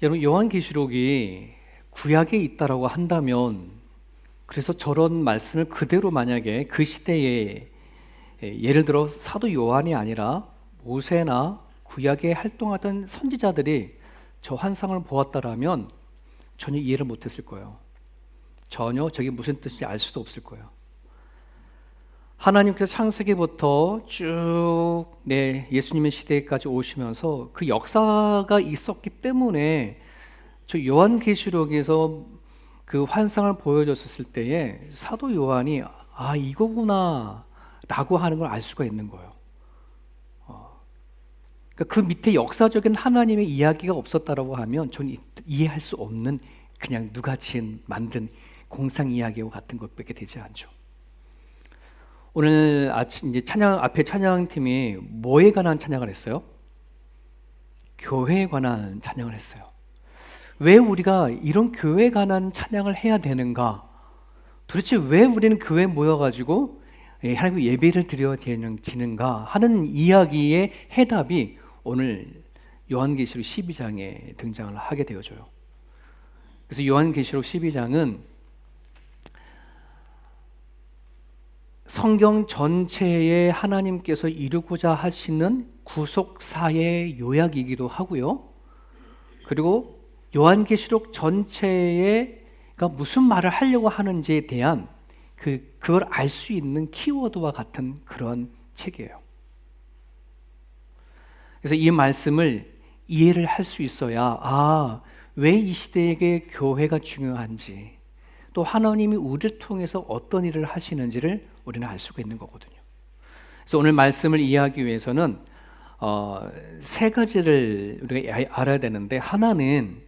여러분, 요한계시록이 구약에 있다라고 한다면, 그래서 저런 말씀을 그대로 만약에 그 시대에, 예를 들어 사도 요한이 아니라 모세나 구약에 활동하던 선지자들이 저 환상을 보았다라면 전혀 이해를 못했을 거예요. 전혀 저게 무슨 뜻인지 알 수도 없을 거예요. 하나님께서 창세기부터 쭉 예수님의 시대까지 오시면서 그 역사가 있었기 때문에 저 요한계시록에서 그 환상을 보여줬을 때에 사도 요한이 이거구나 라고 하는 걸 알 수가 있는 거예요. 그러니까 그 밑에 역사적인 하나님의 이야기가 없었다라고 하면 저는 이해할 수 없는 그냥 누가 만든 공상 이야기와 같은 것밖에 되지 않죠. 오늘 아침 이제 앞에 찬양팀이 뭐에 관한 찬양을 했어요? 교회에 관한 찬양을 했어요. 왜 우리가 이런 교회에 관한 찬양을 해야 되는가? 도대체 왜 우리는 교회에 모여가지고 하나님 예배를 드려야 되는가 하는 이야기의 해답이 오늘 요한계시록 12장에 등장을 하게 되어져요. 그래서 요한계시록 12장은 성경 전체에 하나님께서 이루고자 하시는 구속사의 요약이기도 하고요. 그리고 요한계시록 전체에 무슨 말을 하려고 하는지에 대한 그걸 알 수 있는 키워드와 같은 그런 책이에요. 그래서 이 말씀을 이해를 할 수 있어야 왜 이 시대에게 교회가 중요한지, 또 하나님이 우리를 통해서 어떤 일을 하시는지를 우리는 알 수가 있는 거거든요. 그래서 오늘 말씀을 이해하기 위해서는 세 가지를 우리가 알아야 되는데, 하나는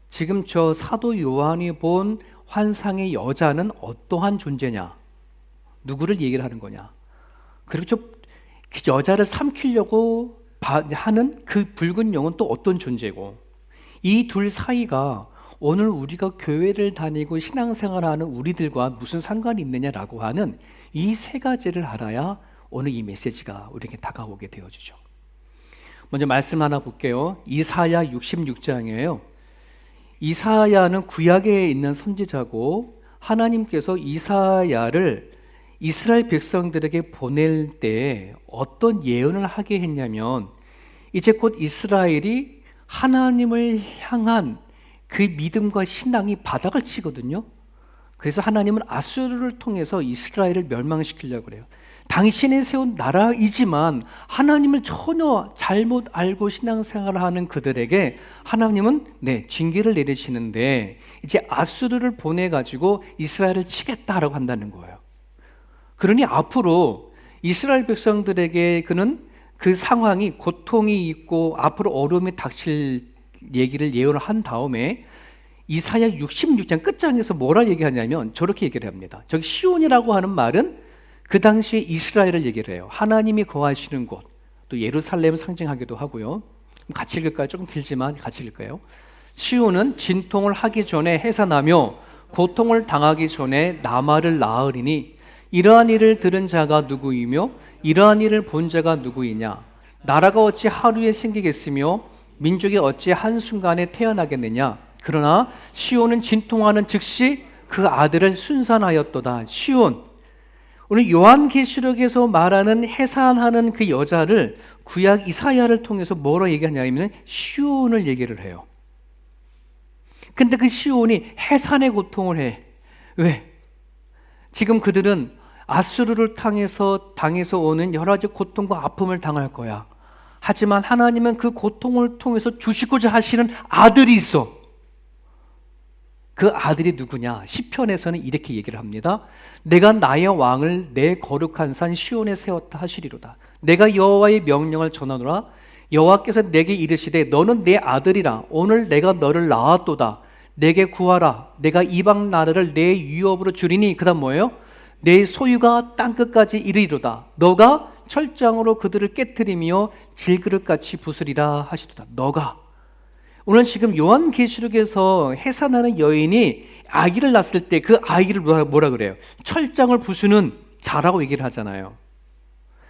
지금 저 사도 요한이 본 환상의 여자는 어떠한 존재냐, 누구를 얘기를 하는 거냐, 그리고 그 여자를 삼키려고 하는 그 붉은 영은 또 어떤 존재고, 이 둘 사이가 오늘 우리가 교회를 다니고 신앙생활하는 우리들과 무슨 상관이 있느냐라고 하는 이 세 가지를 알아야 오늘 이 메시지가 우리에게 다가오게 되어지죠. 먼저 말씀 하나 볼게요. 이사야 66장이에요. 이사야는 구약에 있는 선지자고, 하나님께서 이사야를 이스라엘 백성들에게 보낼 때 어떤 예언을 하게 했냐면, 이제 곧 이스라엘이 하나님을 향한 그 믿음과 신앙이 바닥을 치거든요. 그래서 하나님은 아수르를 통해서 이스라엘을 멸망시키려고 그래요. 당신이 세운 나라이지만 하나님을 전혀 잘못 알고 신앙생활을 하는 그들에게 하나님은 징계를 내리시는데, 이제 아수르를 보내가지고 이스라엘을 치겠다라고 한다는 거예요. 그러니 앞으로 이스라엘 백성들에게 그는 그 상황이 고통이 있고 앞으로 어려움이 닥칠 얘기를 예언을 한 다음에 이사야 66장 끝장에서 뭐라 얘기하냐면 저렇게 얘기를 합니다. 저기 시온이라고 하는 말은 그 당시에 이스라엘을 얘기를 해요. 하나님이 거하시는 곳, 또 예루살렘을 상징하기도 하고요. 같이 읽을까요? 조금 길지만 같이 읽을까요? 시온은 진통을 하기 전에 해산하며 고통을 당하기 전에 나말을 낳으리니, 이러한 일을 들은 자가 누구이며 이러한 일을 본 자가 누구이냐? 나라가 어찌 하루에 생기겠으며 민족이 어찌 한순간에 태어나겠느냐? 그러나 시온은 진통하는 즉시 그 아들을 순산하였도다. 시온. 오늘 요한계시록에서 말하는 해산하는 그 여자를 구약 이사야를 통해서 뭐로 얘기하냐면 시온을 얘기를 해요. 근데 그 시온이 해산의 고통을 해. 왜? 지금 그들은 아수르를 당해서 오는 여러 가지 고통과 아픔을 당할 거야. 하지만 하나님은 그 고통을 통해서 주시고자 하시는 아들이 있어. 그 아들이 누구냐? 시편에서는 이렇게 얘기를 합니다. 내가 나의 왕을 내 거룩한 산 시온에 세웠다 하시리로다. 내가 여호와의 명령을 전하노라. 여호와께서 내게 이르시되 너는 내 아들이라. 오늘 내가 너를 낳았도다. 내게 구하라. 내가 이방 나라를 내 유업으로 주리니. 그다음 뭐예요? 내 소유가 땅끝까지 이르리로다. 너가 철장으로 그들을 깨트리며 질그릇같이 부수리라 하시도다. 너가. 오늘 지금 요한계시록에서 해산하는 여인이 아기를 낳았을 때 그 아기를 뭐라 그래요? 철장을 부수는 자라고 얘기를 하잖아요.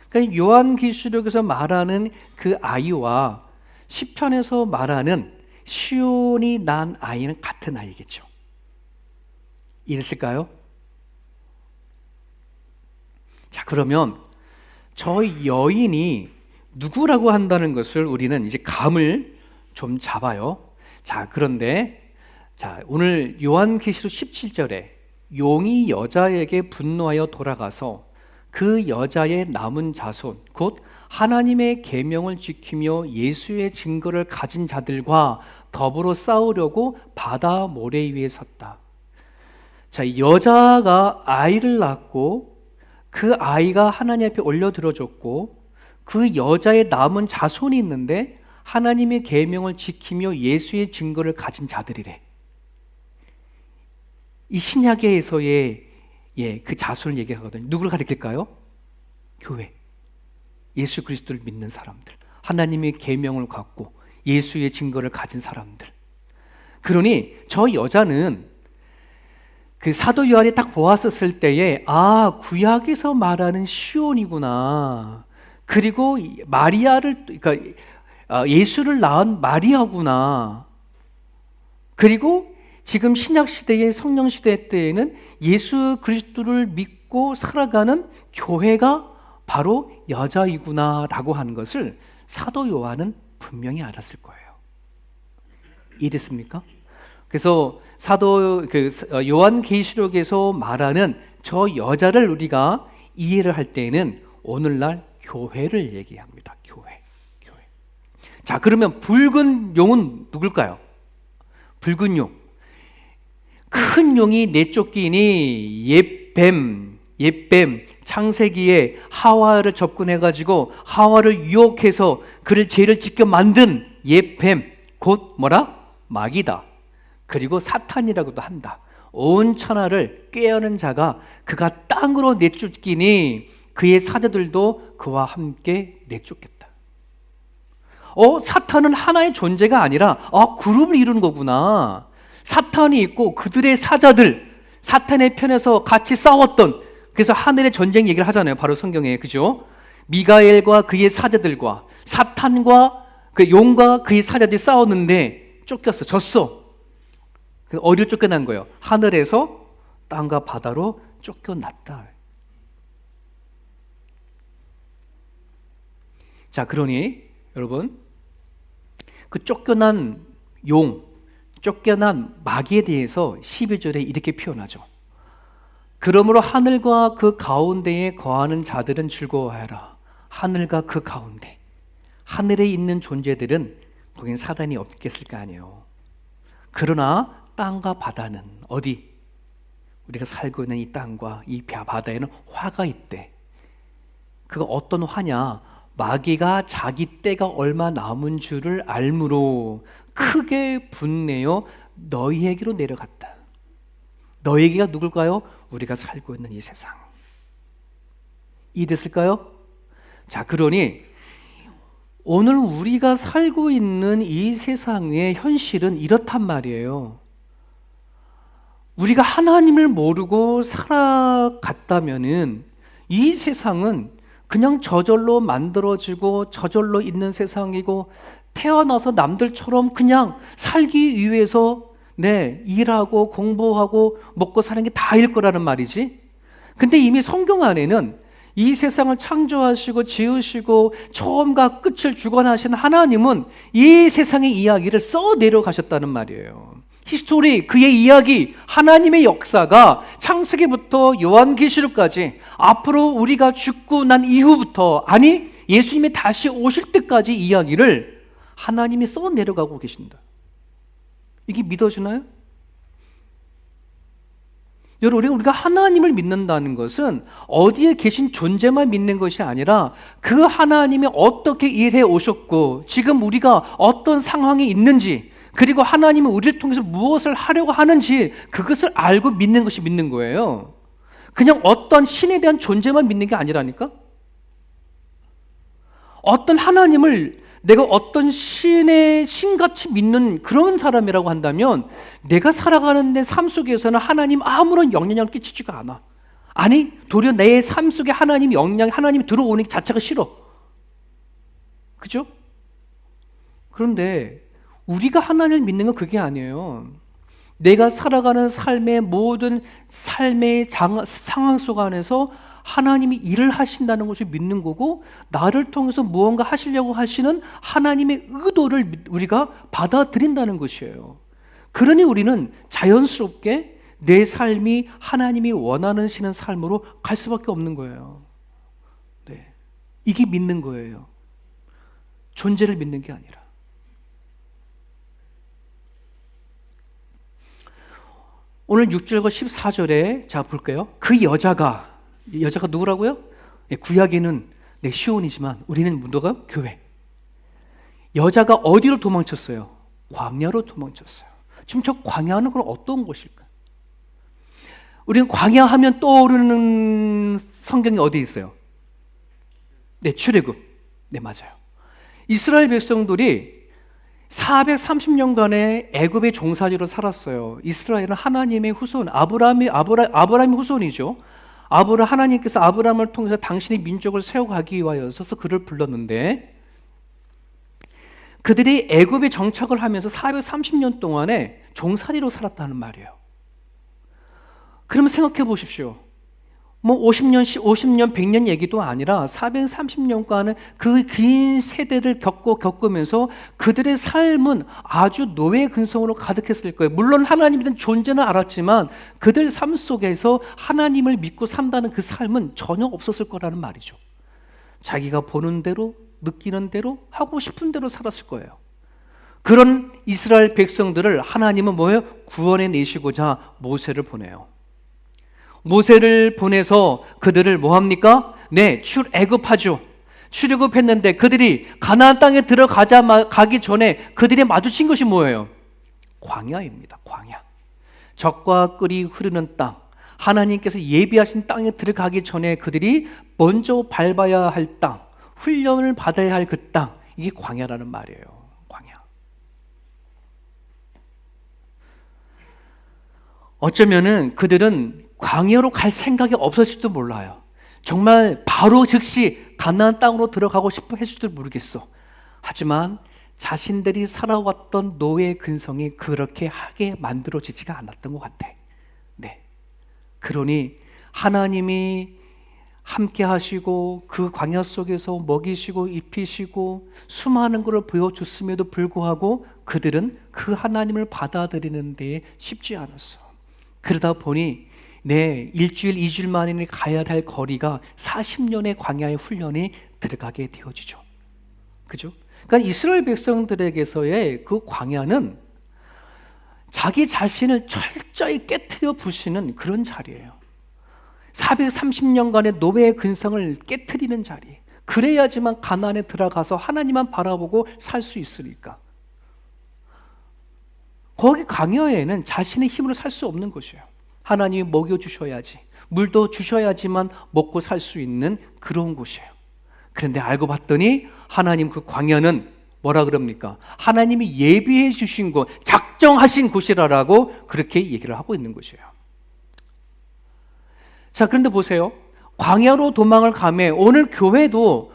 그러니까 요한계시록에서 말하는 그 아이와 시편에서 말하는 시온이 낳은 아이는 같은 아이겠죠. 이랬을까요? 자, 그러면 저 여인이 누구라고 한다는 것을 우리는 이제 감을 좀 잡아요. 자, 그런데 자, 오늘 요한계시록 17절에 용이 여자에게 분노하여 돌아가서 그 여자의 남은 자손 곧 하나님의 계명을 지키며 예수의 증거를 가진 자들과 더불어 싸우려고 바다 모래 위에 섰다. 자, 여자가 아이를 낳고 그 아이가 하나님 앞에 올려드려졌고 그 여자의 남은 자손이 있는데 하나님의 계명을 지키며 예수의 증거를 가진 자들이래. 이 신약에서의 그 자손을 얘기하거든요. 누구를 가리킬까요? 교회. 예수 그리스도를 믿는 사람들. 하나님의 계명을 갖고 예수의 증거를 가진 사람들. 그러니 저 여자는 그 사도 요한이 딱 보았었을 때에 아, 구약에서 말하는 시온이구나. 그리고 마리아를 그러니까 예수를 낳은 마리아구나. 그리고 지금 신약 시대의 성령 시대 때에는 예수 그리스도를 믿고 살아가는 교회가 바로 여자이구나라고 하는 것을 사도 요한은 분명히 알았을 거예요. 이해됐습니까? 그래서 사도 요한계시록에서 말하는 저 여자를 우리가 이해를 할 때에는 오늘날 교회를 얘기합니다. 교회. 자, 그러면 붉은 용은 누굴까요? 붉은 용. 큰 용이 내쫓기니 옛뱀 창세기에 하와를 접근해가지고 하와를 유혹해서 그를 죄를 짓게 만든 옛뱀 곧 뭐라? 마귀다. 그리고 사탄이라고도 한다. 온 천하를 꾀하는 자가 그가 땅으로 내쫓기니 그의 사자들도 그와 함께 내쫓겠다. 사탄은 하나의 존재가 아니라 그룹을 이루는 거구나. 사탄이 있고 그들의 사자들, 사탄의 편에서 같이 싸웠던, 그래서 하늘의 전쟁 얘기를 하잖아요. 바로 성경에, 그죠? 미가엘과 그의 사자들과 사탄과 그 용과 그의 사자들이 싸웠는데 쫓겼어, 졌어. 어디로 쫓겨난 거예요? 하늘에서 땅과 바다로 쫓겨났다. 자, 그러니 여러분, 그 쫓겨난 용, 쫓겨난 마귀에 대해서 12절에 이렇게 표현하죠. 그러므로 하늘과 그 가운데에 거하는 자들은 즐거워하라. 하늘과 그 가운데, 하늘에 있는 존재들은 거긴 사단이 없겠을 거 아니에요. 그러나 땅과 바다는 어디? 우리가 살고 있는 이 땅과 이 바다에는 화가 있대. 그거 어떤 화냐? 마귀가 자기 때가 얼마 남은 줄을 알므로 크게 분내어 너희에게로 내려갔다. 너희에게가 누굴까요? 우리가 살고 있는 이 세상. 이해됐을까요? 자, 그러니 오늘 우리가 살고 있는 이 세상의 현실은 이렇단 말이에요. 우리가 하나님을 모르고 살아갔다면은 이 세상은 그냥 저절로 만들어지고 저절로 있는 세상이고 태어나서 남들처럼 그냥 살기 위해서 일하고 공부하고 먹고 사는 게 다일 거라는 말이지. 근데 이미 성경 안에는 이 세상을 창조하시고 지으시고 처음과 끝을 주관하신 하나님은 이 세상의 이야기를 써 내려가셨다는 말이에요. 히스토리, 그의 이야기, 하나님의 역사가 창세기부터 요한계시록까지 앞으로 우리가 죽고 난 이후부터, 아니 예수님이 다시 오실 때까지 이야기를 하나님이 써 내려가고 계신다. 이게 믿어지나요? 여러분, 우리가 하나님을 믿는다는 것은 어디에 계신 존재만 믿는 것이 아니라 그 하나님이 어떻게 일해 오셨고 지금 우리가 어떤 상황에 있는지, 그리고 하나님은 우리를 통해서 무엇을 하려고 하는지 그것을 알고 믿는 것이 믿는 거예요. 그냥 어떤 신에 대한 존재만 믿는 게 아니라니까? 어떤 하나님을 내가 어떤 신같이 믿는 그런 사람이라고 한다면 내가 살아가는 내 삶 속에서는 하나님 아무런 영향을 끼치지가 않아. 아니, 도리어 내 삶 속에 하나님이 들어오는 게 자체가 싫어. 그죠? 그런데 우리가 하나님을 믿는 건 그게 아니에요. 내가 살아가는 삶의 모든 삶의 상황 속 안에서 하나님이 일을 하신다는 것을 믿는 거고, 나를 통해서 무언가 하시려고 하시는 하나님의 의도를 우리가 받아들인다는 것이에요. 그러니 우리는 자연스럽게 내 삶이 하나님이 원하시는 삶으로 갈 수밖에 없는 거예요. 네. 이게 믿는 거예요. 존재를 믿는 게 아니라. 오늘 6절과 14절에 자 볼까요? 그 여자가 누구라고요? 구약에는 시온이지만 우리는 누가? 교회. 여자가 어디로 도망쳤어요? 광야로 도망쳤어요. 지금 저 광야는 그럼 어떤 곳일까? 우리는 광야 하면 떠오르는 성경이 어디 있어요? 네, 출애굽. 네, 맞아요. 이스라엘 백성들이 430년간의 애굽의 종살이로 살았어요. 이스라엘은 하나님의 후손, 아브라함의 후손이죠. 하나님께서 아브라함을 통해서 당신의 민족을 세워가기 위하여서 그를 불렀는데, 그들이 애굽에 정착을 하면서 430년 동안에 종살이로 살았다는 말이에요. 그러면 생각해 보십시오. 50년, 100년 얘기도 아니라 430년간은 그 긴 세대를 겪으면서 그들의 삶은 아주 노예 근성으로 가득했을 거예요. 물론 하나님이란 존재는 알았지만 그들 삶 속에서 하나님을 믿고 산다는 그 삶은 전혀 없었을 거라는 말이죠. 자기가 보는 대로, 느끼는 대로, 하고 싶은 대로 살았을 거예요. 그런 이스라엘 백성들을 하나님은 구원해 내시고자 모세를 보내요. 모세를 보내서 그들을 뭐합니까? 네, 출애굽하죠. 출애굽했는데 그들이 가나안 땅에 가기 전에 그들이 마주친 것이 뭐예요? 광야입니다. 광야. 젖과 꿀이 흐르는 땅, 하나님께서 예비하신 땅에 들어가기 전에 그들이 먼저 밟아야 할 땅, 훈련을 받아야 할 그 땅, 이게 광야라는 말이에요. 광야. 어쩌면은 그들은 광야로 갈 생각이 없었을지도 몰라요. 정말 바로 즉시 가나안 땅으로 들어가고 싶어 했을지도 모르겠어. 하지만 자신들이 살아왔던 노예 근성이 그렇게 하게 만들어지지가 않았던 것 같아. 네. 그러니 하나님이 함께 하시고 그 광야 속에서 먹이시고 입히시고 수많은 것을 보여줬음에도 불구하고 그들은 그 하나님을 받아들이는 데 쉽지 않았어. 그러다 보니 일주일, 2주일 만에 가야 할 거리가 40년의 광야의 훈련이 들어가게 되어지죠. 그죠? 그러니까 이스라엘 백성들에게서의 그 광야는 자기 자신을 철저히 깨트려 부시는 그런 자리예요. 430년간의 노예의 근성을 깨트리는 자리. 그래야지만 가나안에 들어가서 하나님만 바라보고 살 수 있으니까. 거기 광야에는 자신의 힘으로 살 수 없는 것이에요. 하나님이 먹여주셔야지, 물도 주셔야지만 먹고 살 수 있는 그런 곳이에요. 그런데 알고 봤더니 하나님 그 광야는 뭐라 그럽니까? 하나님이 예비해 주신 곳, 작정하신 곳이라고 그렇게 얘기를 하고 있는 것이에요. 자, 그런데 보세요. 광야로 도망을 가매 오늘 교회도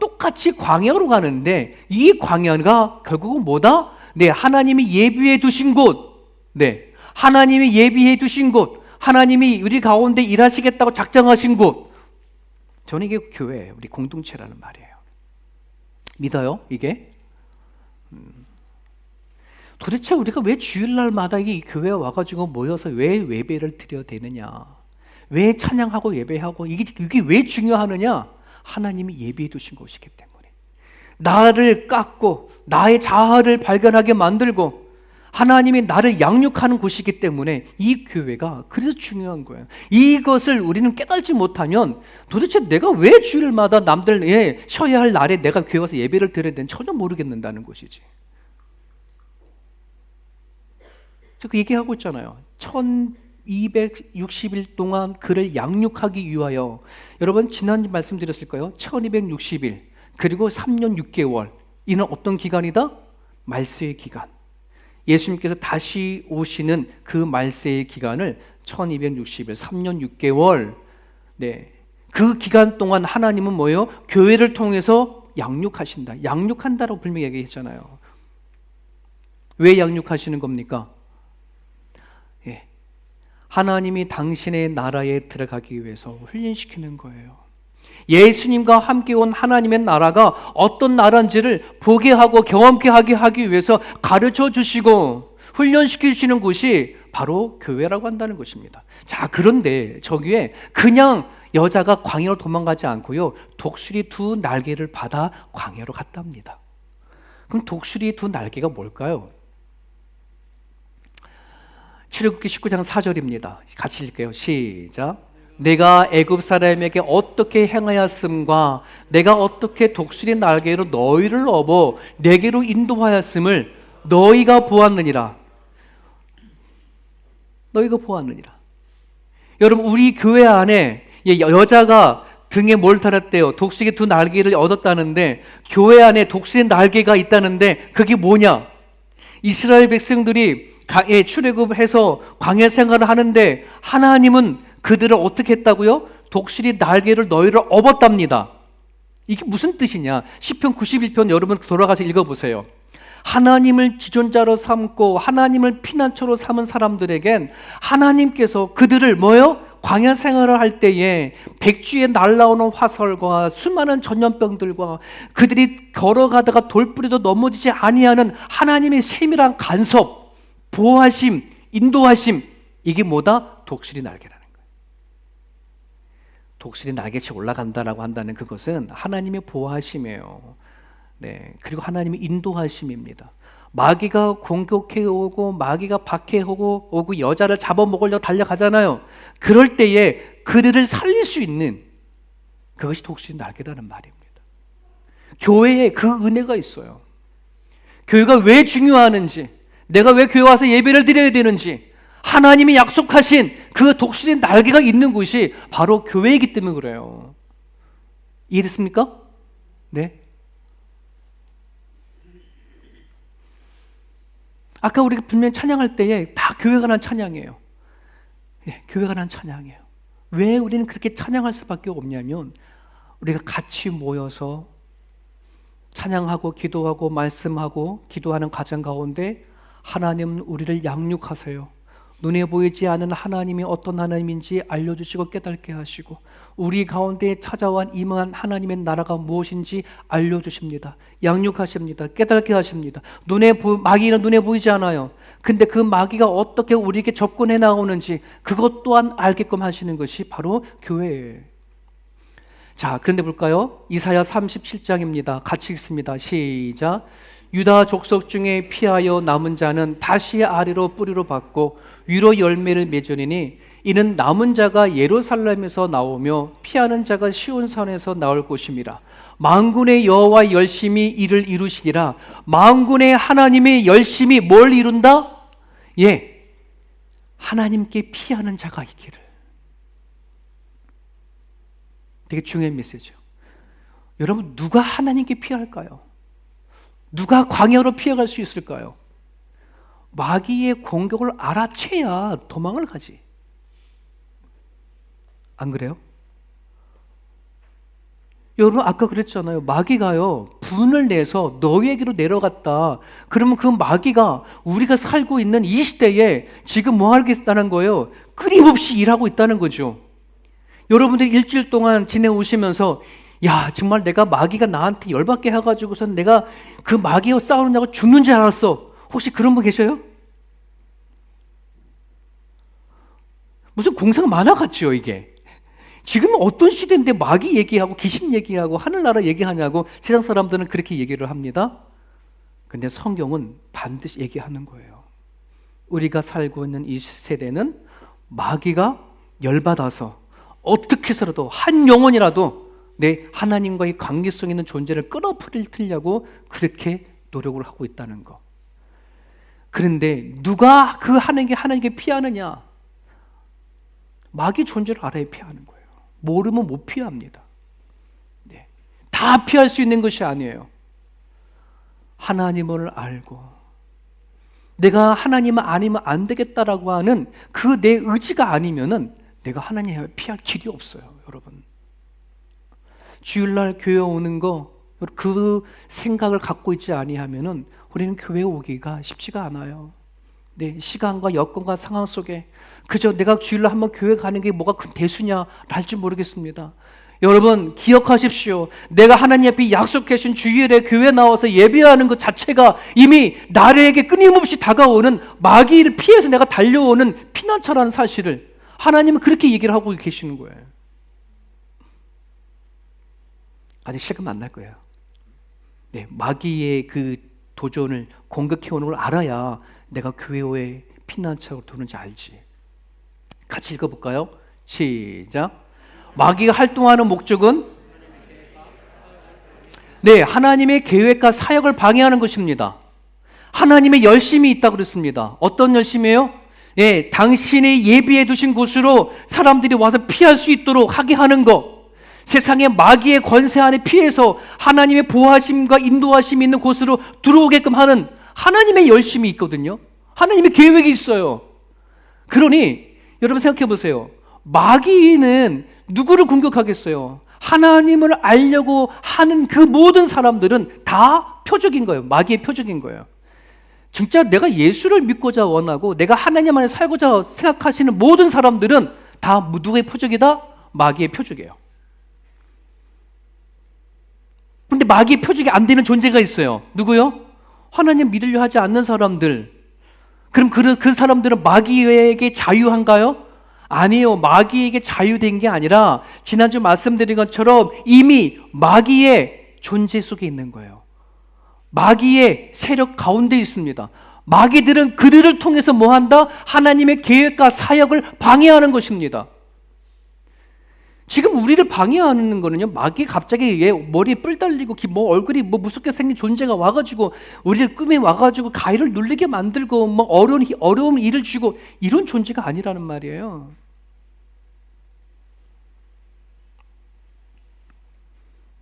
똑같이 광야로 가는데 이 광야가 결국은 뭐다? 네, 하나님이 예비해 두신 곳. 네. 하나님이 예비해 두신 곳, 하나님이 우리 가운데 일하시겠다고 작정하신 곳, 저는 이게 교회예요. 우리 공동체라는 말이에요. 믿어요? 이게? 도대체 우리가 왜 주일날마다 이 교회에 와가지고 모여서 왜 예배를 드려야 되느냐, 왜 찬양하고 예배하고 이게 왜 중요하느냐? 하나님이 예비해 두신 것이기 때문에 나를 깎고 나의 자아를 발견하게 만들고 하나님이 나를 양육하는 곳이기 때문에 이 교회가 그래서 중요한 거예요. 이것을 우리는 깨달지 못하면 도대체 내가 왜 주일마다 남들 쉬어야 할 날에 내가 교회 와서 예배를 드려야 되는지 전혀 모르겠는다는 것이지. 저 그 얘기하고 있잖아요. 1260일 동안 그를 양육하기 위하여. 여러분 지난주 말씀드렸을까요? 1260일 그리고 3년 6개월. 이는 어떤 기간이다? 말세의 기간. 예수님께서 다시 오시는 그 말세의 기간을 1260일, 3년 6개월, 네, 그 기간 동안 하나님은 교회를 통해서 양육하신다. 양육한다라고 분명히 얘기했잖아요. 왜 양육하시는 겁니까? 예. 하나님이 당신의 나라에 들어가기 위해서 훈련시키는 거예요. 예수님과 함께 온 하나님의 나라가 어떤 나라인지를 보게 하고 경험케 하기 위해서 가르쳐 주시고 훈련시켜 주시는 곳이 바로 교회라고 한다는 것입니다. 자, 그런데 저기에 그냥 여자가 광야로 도망가지 않고요, 독수리 두 날개를 받아 광야로 갔답니다. 그럼 독수리 두 날개가 뭘까요? 출애굽기 19장 4절입니다. 같이 읽을게요. 시작. 내가 애굽 사람에게 어떻게 행하였음과 내가 어떻게 독수리 날개로 너희를 업어 내게로 인도하였음을 너희가 보았느니라. 너희가 보았느니라. 여러분, 우리 교회 안에 여자가 등에 뭘 달았대요? 독수리 두 날개를 얻었다는데, 교회 안에 독수리 날개가 있다는데 그게 뭐냐? 이스라엘 백성들이 출애굽해서 광야 생활을 하는데 하나님은 그들을 어떻게 했다고요? 독수리 날개를 너희를 업었답니다. 이게 무슨 뜻이냐? 시편 91편 여러분 돌아가서 읽어보세요. 하나님을 지존자로 삼고 하나님을 피난처로 삼은 사람들에겐 하나님께서 그들을 뭐요? 광야 생활을 할 때에 백주에 날라오는 화살과 수많은 전염병들과 그들이 걸어가다가 돌부리도 넘어지지 아니하는 하나님의 세밀한 간섭, 보호하심, 인도하심, 이게 뭐다? 독수리 날개라는 거예요. 독수리 날개치 올라간다라고 한다는 그것은 하나님의 보호하심이에요. 네, 그리고 하나님의 인도하심입니다. 마귀가 공격해 오고 마귀가 박해 오고 여자를 잡아먹으려고 달려가잖아요. 그럴 때에 그들을 살릴 수 있는 그것이 독수리 날개라는 말입니다. 교회에 그 은혜가 있어요. 교회가 왜 중요하는지, 내가 왜 교회 와서 예배를 드려야 되는지, 하나님이 약속하신 그 독수리 날개가 있는 곳이 바로 교회이기 때문에 그래요. 이해됐습니까? 네. 아까 우리가 분명히 찬양할 때에 다 교회가 난 찬양이에요. 예, 교회가 난 찬양이에요. 왜 우리는 그렇게 찬양할 수밖에 없냐면, 우리가 같이 모여서 찬양하고 기도하고 말씀하고 기도하는 과정 가운데 하나님은 우리를 양육하세요. 눈에 보이지 않는 하나님이 어떤 하나님인지 알려주시고 깨닫게 하시고 우리 가운데 찾아와 임한 하나님의 나라가 무엇인지 알려주십니다. 양육하십니다. 깨닫게 하십니다. 마귀는 눈에 보이지 않아요. 근데 그 마귀가 어떻게 우리에게 접근해 나오는지 그것 또한 알게끔 하시는 것이 바로 교회예요. 자, 그런데 볼까요? 이사야 37장입니다. 같이 읽습니다. 시작. 유다 족속 중에 피하여 남은 자는 다시 아래로 뿌리로 받고 위로 열매를 맺으리니 이는 남은 자가 예루살렘에서 나오며 피하는 자가 시온산에서 나올 곳임이라. 만군의 여호와 열심히 이를 이루시리라. 만군의 하나님의 열심히 뭘 이룬다? 예, 하나님께 피하는 자가 있기를. 되게 중요한 메시지죠. 여러분, 누가 하나님께 피할까요? 누가 광야로 피해갈 수 있을까요? 마귀의 공격을 알아채야 도망을 가지. 안 그래요? 여러분, 아까 그랬잖아요. 마귀가요, 분을 내서 너희에게로 내려갔다. 그러면 그 마귀가 우리가 살고 있는 이 시대에 지금 뭐 하겠다는 거예요? 끊임없이 일하고 있다는 거죠. 여러분들 일주일 동안 지내오시면서 야, 정말 내가 마귀가 나한테 열받게 해가지고서 내가 그 마귀와 싸우느냐고 죽는 줄 알았어. 혹시 그런 분 계셔요? 무슨 공상 만화 같죠, 이게? 지금은 어떤 시대인데 마귀 얘기하고 귀신 얘기하고 하늘나라 얘기하냐고 세상 사람들은 그렇게 얘기를 합니다. 근데 성경은 반드시 얘기하는 거예요. 우리가 살고 있는 이 세대는 마귀가 열받아서 어떻게 해서라도 한 영혼이라도 내 하나님과의 관계성 있는 존재를 끊어버리려고 그렇게 노력을 하고 있다는 거. 그런데 누가 그 하나님께 피하느냐? 마귀 존재를 알아야 피하는 거예요. 모르면 못 피합니다. 네. 다 피할 수 있는 것이 아니에요. 하나님을 알고 내가 하나님을 아니면 안 되겠다라고 하는 그 내 의지가 아니면은 내가 하나님을 피할 길이 없어요, 여러분. 주일날 교회 오는 거 그 생각을 갖고 있지 아니하면은 우리는 교회에 오기가 쉽지가 않아요. 네, 시간과 여건과 상황 속에 그저 내가 주일날 한번 교회 가는 게 뭐가 큰 대수냐 할지 모르겠습니다. 여러분 기억하십시오. 내가 하나님 앞에 약속해 주신 주일에 교회 나와서 예배하는 것 자체가 이미 나에게 끊임없이 다가오는 마귀를 피해서 내가 달려오는 피난처라는 사실을 하나님은 그렇게 얘기를 하고 계시는 거예요. 아직 실감 안 날 거예요. 네, 마귀의 그 도전을 공격해오는 걸 알아야 내가 교회에 피난처로 도는지 알지. 같이 읽어볼까요? 시작. 마귀가 활동하는 목적은 네, 하나님의 계획과 사역을 방해하는 것입니다. 하나님의 열심이 있다고 그랬습니다. 어떤 열심이에요? 예, 당신이 예비해 두신 곳으로 사람들이 와서 피할 수 있도록 하게 하는 것. 세상의 마귀의 권세 안에 피해서 하나님의 보호하심과 인도하심이 있는 곳으로 들어오게끔 하는 하나님의 열심이 있거든요. 하나님의 계획이 있어요. 그러니 여러분 생각해 보세요. 마귀는 누구를 공격하겠어요? 하나님을 알려고 하는 그 모든 사람들은 다 표적인 거예요. 마귀의 표적인 거예요. 진짜 내가 예수를 믿고자 원하고 내가 하나님 안에 살고자 생각하시는 모든 사람들은 다 누구의 표적이다? 마귀의 표적이에요. 근데 마귀의 표적이 안 되는 존재가 있어요. 누구요? 하나님 믿으려 하지 않는 사람들. 그럼 그 사람들은 마귀에게 자유한가요? 아니요. 마귀에게 자유된 게 아니라 지난주 말씀드린 것처럼 이미 마귀의 존재 속에 있는 거예요. 마귀의 세력 가운데 있습니다. 마귀들은 그들을 통해서 뭐한다? 하나님의 계획과 사역을 방해하는 것입니다. 지금 우리를 방해하는 거는요, 마귀 갑자기 얘 머리에 뿔 달리고 뭐 얼굴이 뭐 무섭게 생긴 존재가 와가지고 우리를 꿈에 와가지고 가위를 눌리게 만들고 뭐 어려운 일을 주고 이런 존재가 아니라는 말이에요.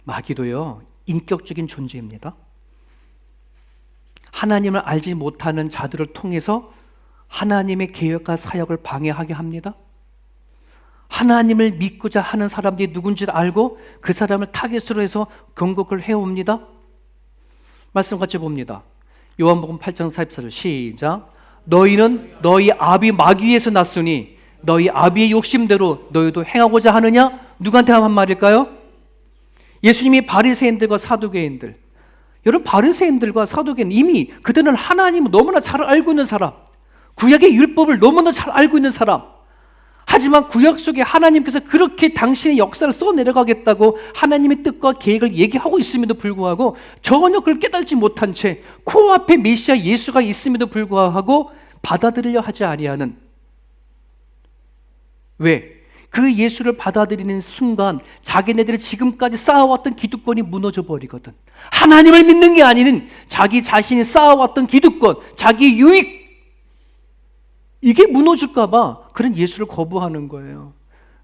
마귀도요, 인격적인 존재입니다. 하나님을 알지 못하는 자들을 통해서 하나님의 계획과 사역을 방해하게 합니다. 하나님을 믿고자 하는 사람들이 누군지를 알고 그 사람을 타겟으로 해서 공격을 해옵니다. 말씀 같이 봅니다. 요한복음 8장 44절 시작. 너희는 너희 아비 마귀에서 났으니 너희 아비의 욕심대로 너희도 행하고자 하느냐? 누구한테 한 말일까요? 예수님이 바리새인들과 사두개인들. 여러분 바리새인들과 사두개인 이미 그들은 하나님을 너무나 잘 알고 있는 사람, 구약의 율법을 너무나 잘 알고 있는 사람. 하지만 구약 속에 하나님께서 그렇게 당신의 역사를 써내려가겠다고 하나님의 뜻과 계획을 얘기하고 있음에도 불구하고 전혀 그걸 깨달지 못한 채 코앞에 메시아 예수가 있음에도 불구하고 받아들이려 하지 아니하는. 왜? 그 예수를 받아들이는 순간 자기네들이 지금까지 쌓아왔던 기득권이 무너져 버리거든. 하나님을 믿는 게 아닌 자기 자신이 쌓아왔던 기득권, 자기 유익, 이게 무너질까 봐 그런 예수를 거부하는 거예요.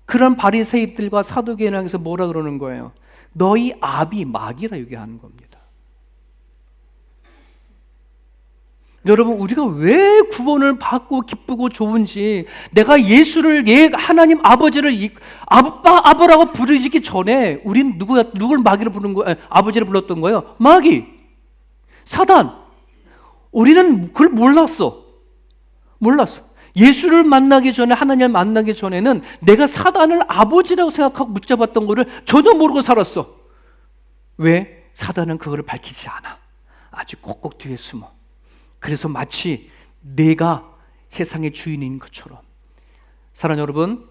그런 바리새인들과 사두개인을 향해서 뭐라 그러는 거예요? 너희 아비 마귀라 얘기하는 겁니다. 여러분 우리가 왜 구원을 받고 기쁘고 좋은지, 내가 예수를 하나님 아버지를 아버라고 부르기 전에 우린 누굴 마귀를 부른 거예요? 아버지를 불렀던 거예요? 마귀, 사단. 우리는 그걸 몰랐어. 예수를 만나기 전에, 하나님을 만나기 전에는 내가 사단을 아버지라고 생각하고 붙잡았던 거를 전혀 모르고 살았어. 왜? 사단은 그거를 밝히지 않아. 아주 꼭꼭 뒤에 숨어. 그래서 마치 내가 세상의 주인인 것처럼. 사랑하는 여러분,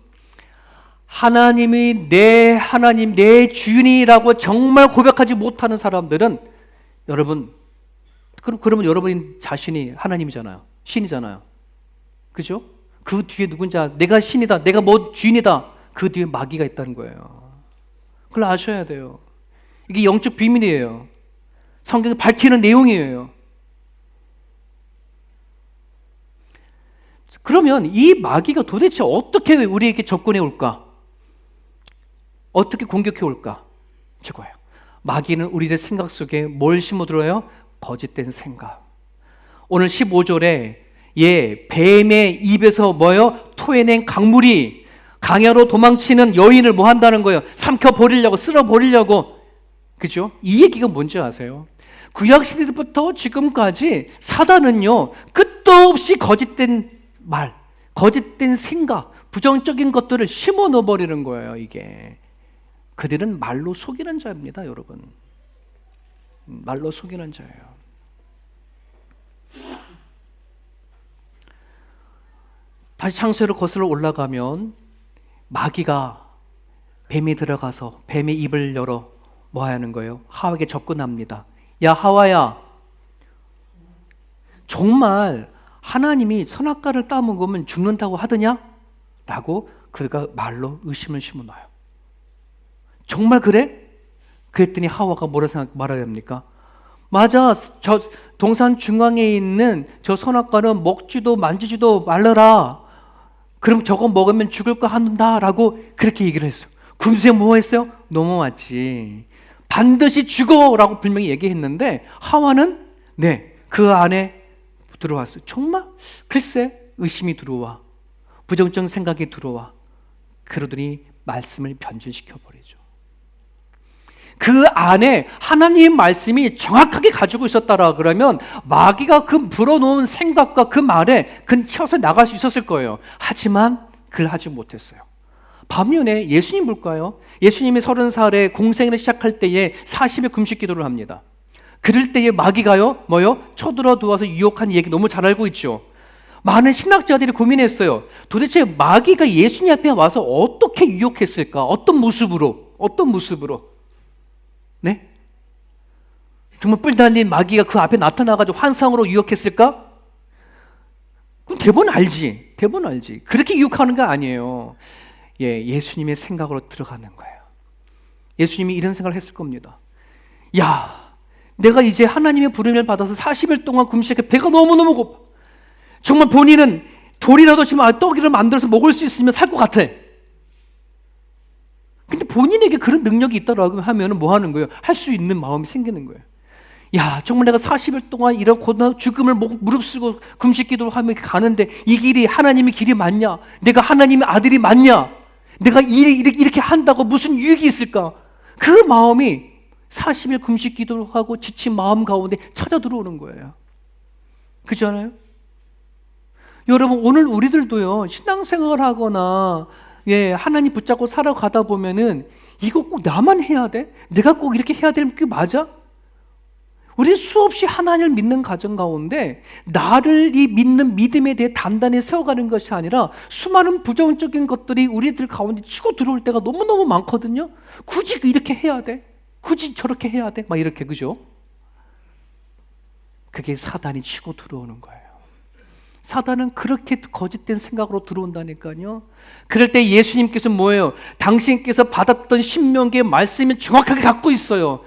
하나님이 내 하나님, 내 주인이라고 정말 고백하지 못하는 사람들은 여러분, 그러면 여러분 자신이 하나님이잖아요. 신이잖아요. 그죠? 그 뒤에 누군지 내가 신이다, 내가 뭐 주인이다, 그 뒤에 마귀가 있다는 거예요. 그걸 아셔야 돼요. 이게 영적 비밀이에요. 성경이 밝히는 내용이에요. 그러면 이 마귀가 도대체 어떻게 우리에게 접근해 올까? 어떻게 공격해 올까? 저거예요. 마귀는 우리의 생각 속에 뭘 심어들어요? 거짓된 생각. 오늘 15절에 뱀의 입에서 뭐요? 토해낸 강물이 강야로 도망치는 여인을 뭐 한다는 거예요? 삼켜버리려고, 쓸어버리려고. 그죠? 이 얘기가 뭔지 아세요? 구약 시대부터 지금까지 사단은요, 끝도 없이 거짓된 말, 거짓된 생각, 부정적인 것들을 심어 넣어버리는 거예요. 이게 그들은 말로 속이는 자입니다, 여러분. 말로 속이는 자예요. 다시 창세로 거슬러 올라가면 마귀가 뱀이 들어가서 뱀의 입을 열어 뭐 하는 거예요? 하와에게 접근합니다. 야, 하와야, 정말 하나님이 선악과를 따먹으면 죽는다고 하더냐? 라고 그가 말로 의심을 심어놔요. 정말 그래? 그랬더니 하와가 뭐라 말해야 됩니까? 맞아, 저 동산 중앙에 있는 저 선악과는 먹지도 만지지도 말라라. 그럼 저거 먹으면 죽을 거 한다 라고 그렇게 얘기를 했어요. 금세 뭐 했어요? 넘어왔지. 반드시 죽어 라고 분명히 얘기했는데 하와는 그 안에 들어왔어요. 정말? 글쎄, 의심이 들어와. 부정적인 생각이 들어와. 그러더니 말씀을 변질시켜버리죠. 그 안에 하나님의 말씀이 정확하게 가지고 있었다라 그러면 마귀가 그 불어놓은 생각과 그 말에 근처서 나갈 수 있었을 거예요. 하지만 그걸 하지 못했어요. 반면에 예수님 볼까요? 예수님이 30살에 공생을 시작할 때에 40일 금식 기도를 합니다. 그럴 때에 마귀가요, 쳐들어 들어와서 유혹한 얘기 너무 잘 알고 있죠. 많은 신학자들이 고민했어요. 도대체 마귀가 예수님 앞에 와서 어떻게 유혹했을까? 어떤 모습으로? 네? 정말 뿔 달린 마귀가 그 앞에 나타나가지고 환상으로 유혹했을까? 그럼 대부분 알지. 그렇게 유혹하는 거 아니에요. 예수님의 생각으로 들어가는 거예요. 예수님이 이런 생각을 했을 겁니다. 야, 내가 이제 하나님의 부름을 받아서 40일 동안 금식해 배가 너무너무 고파. 정말 본인은 돌이라도 지금 떡이를 만들어서 먹을 수 있으면 살 것 같아. 근데 본인에게 그런 능력이 있다라고 하면 뭐 하는 거예요? 할 수 있는 마음이 생기는 거예요. 야, 정말 내가 40일 동안 이런 고난 죽음을 무릅쓰고 금식 기도를 하며 가는데 이 길이 하나님의 길이 맞냐? 내가 하나님의 아들이 맞냐? 내가 이렇게 한다고 무슨 유익이 있을까? 그 마음이 40일 금식 기도를 하고 지친 마음 가운데 찾아 들어오는 거예요. 그렇잖아요? 여러분, 오늘 우리들도요, 신앙생활을 하거나 하나님 붙잡고 살아가다 보면은 이거 꼭 나만 해야 돼? 내가 꼭 이렇게 해야 되는 게 맞아? 우리 수없이 하나님을 믿는 가정 가운데 나를 이 믿는 믿음에 대해 단단히 세워가는 것이 아니라 수많은 부정적인 것들이 우리들 가운데 치고 들어올 때가 너무너무 많거든요. 굳이 이렇게 해야 돼? 굳이 저렇게 해야 돼? 막 이렇게, 그죠? 그게 사단이 치고 들어오는 거예요. 사단은 그렇게 거짓된 생각으로 들어온다니까요. 그럴 때 예수님께서 뭐예요? 당신께서 받았던 신명기의 말씀을 정확하게 갖고 있어요.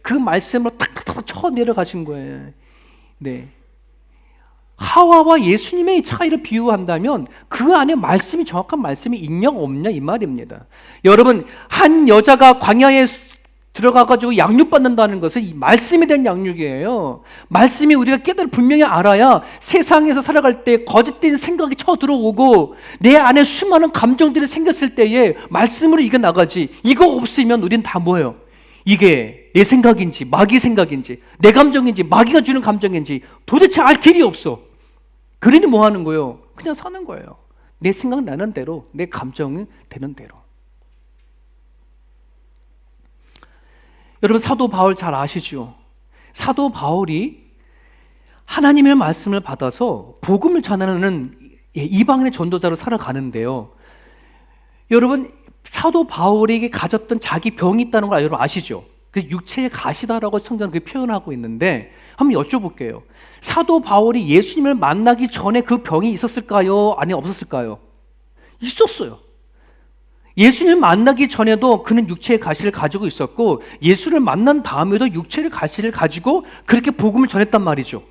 그 말씀으로 탁탁탁 쳐 내려가신 거예요. 하와와 예수님의 차이를 비유한다면 그 안에 말씀이 정확한 말씀이 있냐 없냐 이 말입니다. 여러분, 한 여자가 광야에 들어가가지고 양육받는다는 것은 이 말씀에 대한 양육이에요. 말씀이 우리가 분명히 알아야 세상에서 살아갈 때 거짓된 생각이 쳐들어오고 내 안에 수많은 감정들이 생겼을 때에 말씀으로 이겨나가지. 이거 없으면 우린 다 뭐예요? 이게 내 생각인지 마귀 생각인지 내 감정인지 마귀가 주는 감정인지 도대체 알 길이 없어. 그러니 뭐 하는 거예요? 그냥 사는 거예요. 내 생각 나는 대로, 내 감정은 되는 대로. 여러분, 사도 바울 잘 아시죠? 사도 바울이 하나님의 말씀을 받아서 복음을 전하는 이방인의 전도자로 살아가는데요. 여러분, 사도 바울에게 가졌던 자기 병이 있다는 걸 여러분 아시죠? 그 육체의 가시다라고 성경은 그렇게 표현하고 있는데 한번 여쭤볼게요. 사도 바울이 예수님을 만나기 전에 그 병이 있었을까요? 아니, 없었을까요? 있었어요. 예수님을 만나기 전에도 그는 육체의 가시를 가지고 있었고 예수를 만난 다음에도 육체의 가시를 가지고 그렇게 복음을 전했단 말이죠.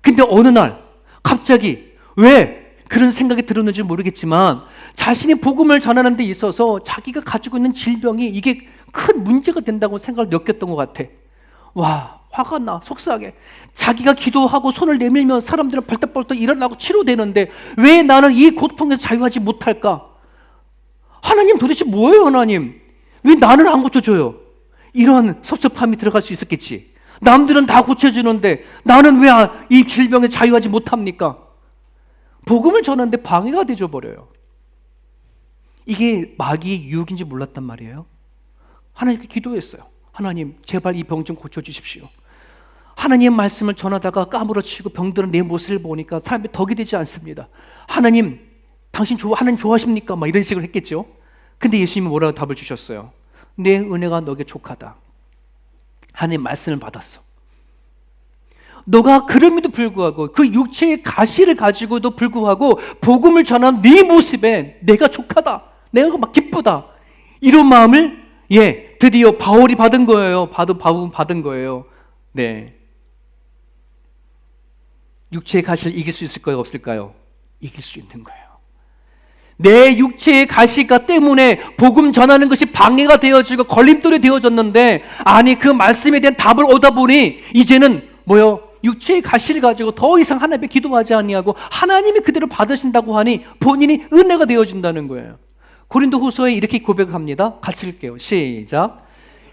근데 어느 날 갑자기 왜 그런 생각이 들었는지 모르겠지만 자신이 복음을 전하는 데 있어서 자기가 가지고 있는 질병이 이게 큰 문제가 된다고 생각을 느꼈던 것 같아. 와, 화가 나, 속상해. 자기가 기도하고 손을 내밀면 사람들은 벌떡벌떡 일어나고 치료되는데 왜 나는 이 고통에서 자유하지 못할까? 하나님 도대체 뭐예요, 하나님? 왜 나는 안 고쳐줘요? 이런 섭섭함이 들어갈 수 있었겠지. 남들은 다 고쳐주는데 나는 왜 이 질병에 자유하지 못합니까? 복음을 전하는데 방해가 되어 버려요. 이게 마귀의 유혹인지 몰랐단 말이에요. 하나님께 기도했어요. 하나님, 제발 이 병 좀 고쳐주십시오. 하나님의 말씀을 전하다가 까무러치고 병들은 내 모습을 보니까 사람이 덕이 되지 않습니다. 하나님, 하나님 좋아하십니까? 막 이런 식으로 했겠죠. 근데 예수님이 뭐라고 답을 주셨어요? 내 은혜가 너에게 족하다. 하나님 말씀을 받았어. 너가 그럼에도 불구하고 그 육체의 가시를 가지고도 불구하고 복음을 전한 네 모습에 내가 족하다. 내가 막 기쁘다. 이런 마음을 드디어 바울이 받은 거예요. 바울은 받은 거예요. 네. 육체의 가시를 이길 수 있을까요? 없을까요? 이길 수 있는 거예요. 내 육체의 가시가 때문에 복음 전하는 것이 방해가 되어지고 걸림돌이 되어졌는데, 아니 그 말씀에 대한 답을 얻다 보니 이제는 육체의 가시를 가지고 더 이상 하나님께 기도하지 아니하고 하나님이 그대로 받으신다고 하니 본인이 은혜가 되어진다는 거예요. 고린도후서에 이렇게 고백합니다. 같이 읽게요. 시작.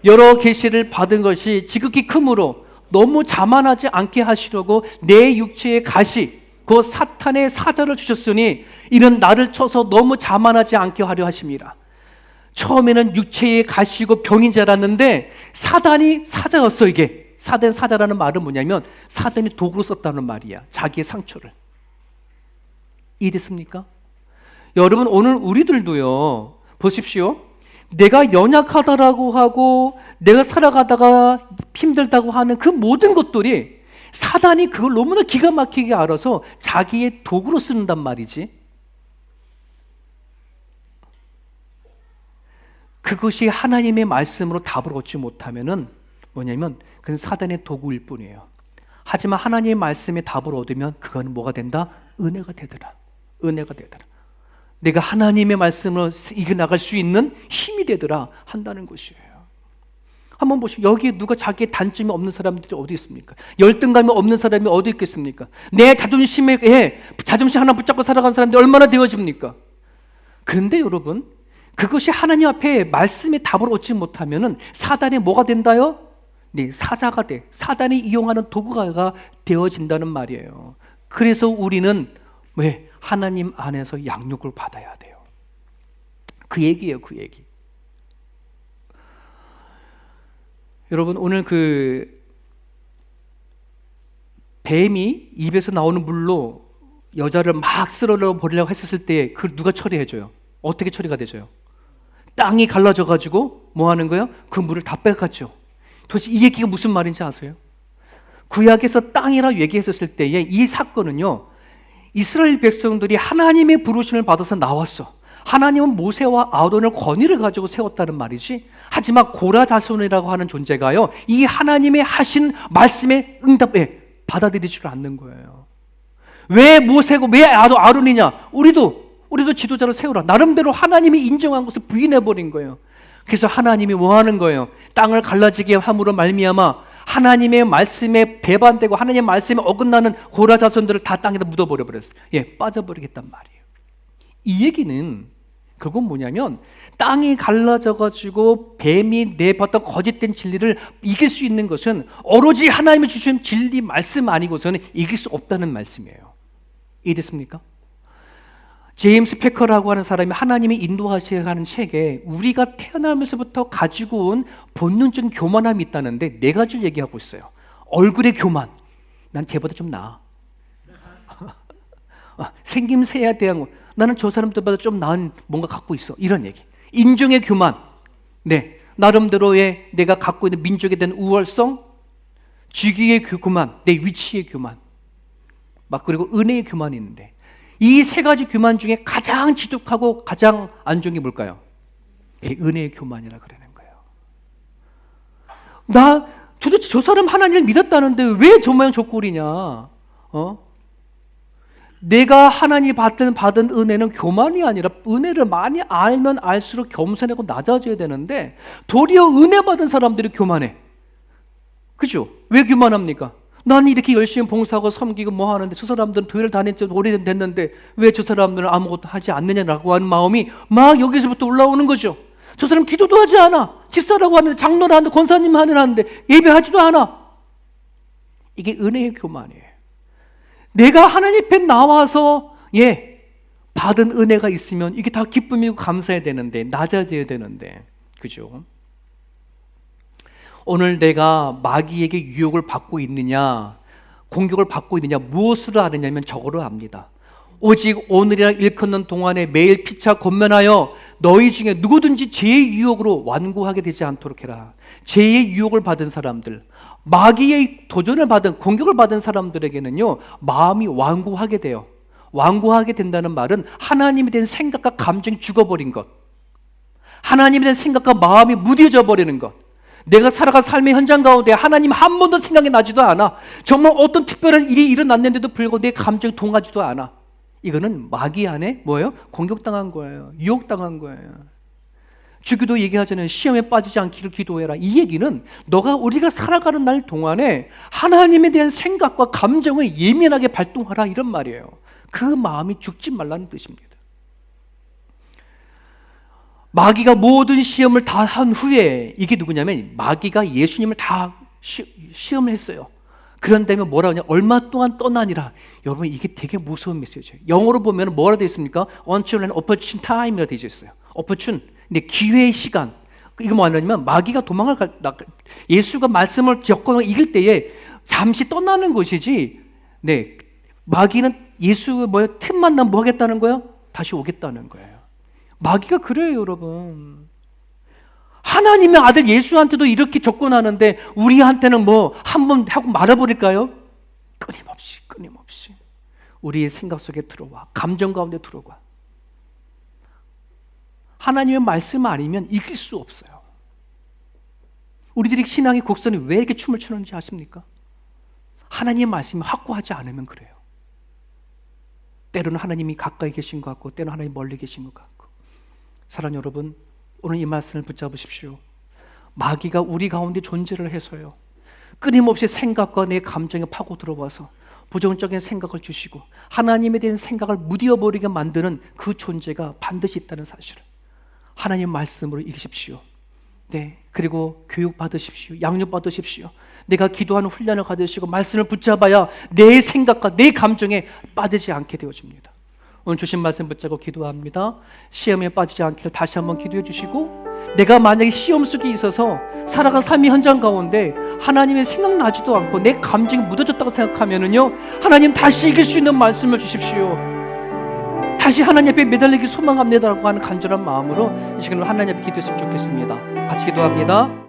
여러 계시를 받은 것이 지극히 크므로 너무 자만하지 않게 하시려고 내 육체의 가시, 그 사탄의 사자를 주셨으니 이는 나를 쳐서 너무 자만하지 않게 하려 하십니다. 처음에는 육체의 가시고 병인 줄 알았는데 사단이 사자였어. 이게 사자라는 말은 뭐냐면 사단이 도구로 썼다는 말이야. 자기의 상처를. 이해됐습니까? 여러분, 오늘 우리들도요, 보십시오. 내가 연약하다라고 하고 내가 살아가다가 힘들다고 하는 그 모든 것들이 사단이 그걸 너무나 기가 막히게 알아서 자기의 도구로 쓰는단 말이지. 그것이 하나님의 말씀으로 답을 얻지 못하면은 뭐냐면 그건 사단의 도구일 뿐이에요. 하지만 하나님의 말씀에 답을 얻으면 그거는 뭐가 된다? 은혜가 되더라. 은혜가 되더라. 내가 하나님의 말씀으로 이겨나갈 수 있는 힘이 되더라 한다는 것이에요. 한번 보시죠. 여기에 누가 자기의 단점이 없는 사람들이 어디 있습니까? 열등감이 없는 사람이 어디 있겠습니까? 내 자존심 하나 붙잡고 살아가는 사람들이 얼마나 되어집니까? 그런데 여러분, 그것이 하나님 앞에 말씀의 답을 얻지 못하면은 사단이 뭐가 된다요? 네, 사자가 돼. 사단이 이용하는 도구가 되어진다는 말이에요. 그래서 우리는 하나님 안에서 양육을 받아야 돼요. 그 얘기예요, 그 얘기. 여러분, 오늘 그 뱀이 입에서 나오는 물로 여자를 막 쓸어 버리려고 했었을 때 그걸 누가 처리해줘요? 어떻게 처리가 되죠? 땅이 갈라져 가지고 뭐 하는 거예요? 그 물을 다 빼갔죠. 도대체 이 얘기가 무슨 말인지 아세요? 구약에서 땅이라고 얘기했었을 때에 이 사건은요, 이스라엘 백성들이 하나님의 부르심을 받아서 나왔어. 하나님은 모세와 아론을 권위를 가지고 세웠다는 말이지. 하지만 고라 자손이라고 하는 존재가요, 이 하나님의 하신 말씀에 응답해 받아들이지를 않는 거예요. 왜 모세고 왜 아론이냐? 우리도 지도자를 세우라. 나름대로 하나님이 인정한 것을 부인해버린 거예요. 그래서 하나님이 뭐 하는 거예요? 땅을 갈라지게 함으로 말미암아 하나님의 말씀에 배반되고 하나님의 말씀에 어긋나는 고라 자손들을 다 땅에다 묻어버려 버렸어요. 빠져버리겠단 말이에요. 이 얘기는 그건 뭐냐면 땅이 갈라져 가지고 뱀이 내봤던 거짓된 진리를 이길 수 있는 것은 오로지 하나님이 주신 진리 말씀 아니고서는 이길 수 없다는 말씀이에요. 이해됐습니까? 제임스 패커라고 하는 사람이 하나님이 인도하셔야 하는 책에 우리가 태어나면서부터 가지고 온 본능적인 교만함이 있다는데 4가지를 얘기하고 있어요. 얼굴의 교만. 난 쟤보다 좀 나아. 생김새에 대한 거. 나는 저 사람들보다 좀 나은 뭔가 갖고 있어. 이런 얘기. 인종의 교만. 네, 나름대로의 내가 갖고 있는 민족에 대한 우월성, 직위의 교만, 내 위치의 교만. 그리고 은혜의 교만이 있는데 이 3가지 교만 중에 가장 지독하고 가장 안 좋은 게 뭘까요? 은혜의 교만이라 그러는 거예요. 도대체 저 사람 하나님을 믿었다는데 왜 저 모양 저 꼴이냐? 내가 하나님 받은 은혜는 교만이 아니라 은혜를 많이 알면 알수록 겸손하고 낮아져야 되는데 도리어 은혜 받은 사람들이 교만해. 그죠? 왜 교만합니까? 나는 이렇게 열심히 봉사하고 섬기고 뭐 하는데 저 사람들은 교회를 다닌 지 오래됐는데 왜 저 사람들은 아무것도 하지 않느냐라고 하는 마음이 막 여기서부터 올라오는 거죠. 저 사람 기도도 하지 않아. 집사라고 하는데, 장로를 하는데, 권사님 하는데 예배하지도 않아. 이게 은혜의 교만이에요. 내가 하나님 앞에 나와서 받은 은혜가 있으면 이게 다 기쁨이고 감사해야 되는데, 낮아져야 되는데, 그죠? 오늘 내가 마귀에게 유혹을 받고 있느냐, 공격을 받고 있느냐, 무엇으로 아느냐면 저거로 압니다. 오직 오늘이라 일컫는 동안에 매일 피차 권면하여 너희 중에 누구든지 죄의 유혹으로 완고하게 되지 않도록 해라. 죄의 유혹을 받은 사람들, 마귀의 도전을 받은, 공격을 받은 사람들에게는요, 마음이 완고하게 돼요. 완고하게 된다는 말은 하나님에 대한 생각과 감정이 죽어버린 것, 하나님에 대한 생각과 마음이 무뎌져 버리는 것. 내가 살아간 삶의 현장 가운데 하나님 한 번도 생각이 나지도 않아. 정말 어떤 특별한 일이 일어났는데도 불구하고 내 감정이 동하지도 않아. 이거는 마귀 안에 뭐예요? 공격당한 거예요. 유혹당한 거예요. 주기도 얘기하잖아요. 시험에 빠지지 않기를 기도해라. 이 얘기는 우리가 살아가는 날 동안에 하나님에 대한 생각과 감정을 예민하게 발동하라, 이런 말이에요. 그 마음이 죽지 말라는 뜻입니다. 마귀가 모든 시험을 다 한 후에, 이게 누구냐면 마귀가 예수님을 다 시험을 했어요. 그런다면 뭐라고 하냐? 얼마 동안 떠나니라. 여러분, 이게 되게 무서운 메시지예요. 영어로 보면 뭐라 되어 있습니까? Until an opportune time이라 되어 있어요. opportune, 근데 기회의 시간. 이거 뭐냐면 마귀가 예수가 말씀을 접근하고 이길 때에 잠시 떠나는 것이지, 마귀는 예수 틈만 나면 뭐 하겠다는 거예요? 다시 오겠다는 거예요. 마귀가 그래요, 여러분. 하나님의 아들 예수한테도 이렇게 접근하는데 우리한테는 뭐 한번 하고 말아버릴까요? 끊임없이 우리의 생각 속에 들어와, 감정 가운데 들어와. 하나님의 말씀 아니면 이길 수 없어요. 우리들이 신앙의 곡선이 왜 이렇게 춤을 추는지 아십니까? 하나님의 말씀이 확고하지 않으면 그래요. 때로는 하나님이 가까이 계신 것 같고, 때로는 하나님이 멀리 계신 것 같고. 사랑하는 여러분, 오늘 이 말씀을 붙잡으십시오. 마귀가 우리 가운데 존재를 해서요, 끊임없이 생각과 내 감정에 파고 들어와서 부정적인 생각을 주시고 하나님에 대한 생각을 무디어버리게 만드는 그 존재가 반드시 있다는 사실을 하나님 말씀으로 이기십시오. 그리고 교육 받으십시오. 양육 받으십시오. 내가 기도하는 훈련을 가지시고 말씀을 붙잡아야 내 생각과 내 감정에 빠지지 않게 되어집니다. 오늘 주신 말씀 붙잡고 기도합니다. 시험에 빠지지 않기를 다시 한번 기도해 주시고, 내가 만약에 시험 속에 있어서 살아간 삶의 현장 가운데 하나님의 생각나지도 않고 내 감정이 묻어졌다고 생각하면은요, 하나님 다시 이길 수 있는 말씀을 주십시오. 다시 하나님 앞에 매달리기 소망합니다라고 하는 간절한 마음으로 이 시간을 하나님 앞에 기도했으면 좋겠습니다. 같이 기도합니다.